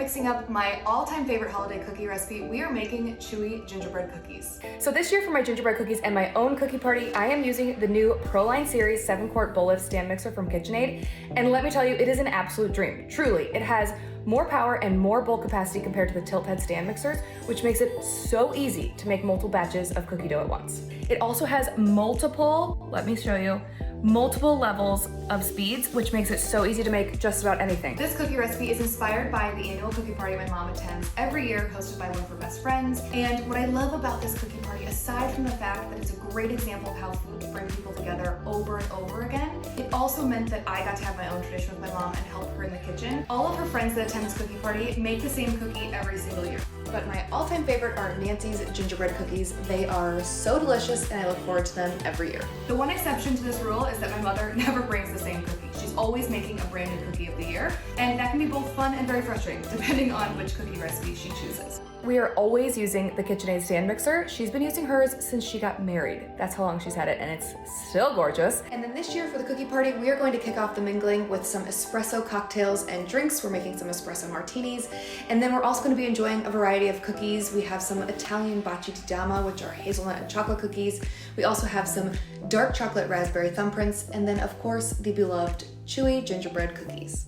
mixing up my all-time favorite holiday cookie recipe. We are making chewy gingerbread cookies. So this year for my gingerbread cookies and my own cookie party, I am using the new ProLine Series 7-quart bowl lift stand mixer from KitchenAid. And let me tell you, it is an absolute dream. Truly, it has more power and more bowl capacity compared to the tilt head stand mixers, which makes it so easy to make multiple batches of cookie dough at once. It also has multiple levels of speeds, which makes it so easy to make just about anything. This cookie recipe is inspired by the annual cookie party my mom attends every year, hosted by one of her best friends. And what I love about this cookie party, aside from the fact that it's a great example of how food can bring people together over and over again, it also meant that I got to have my own tradition with my mom and help her in the kitchen. All of her friends that attend this cookie party make the same cookie every single year. But my all-time favorite are Nancy's gingerbread cookies. They are so delicious and I look forward to them every year. The one exception to this rule is that my mother never brings the same cookie. She's always making a brand new cookie of the year, and that can be both fun and very frustrating depending on which cookie recipe she chooses. We are always using the KitchenAid Stand Mixer. She's been using hers since she got married. That's how long she's had it, and it's still gorgeous. And then this year for the cookie party, we are going to kick off the mingling with some espresso cocktails and drinks. We're making some espresso martinis, and then we're also going to be enjoying a variety of cookies. We have some Italian baci di dama, which are hazelnut and chocolate cookies. We also have some dark chocolate raspberry thumbprints, and then of course the beloved chewy gingerbread cookies.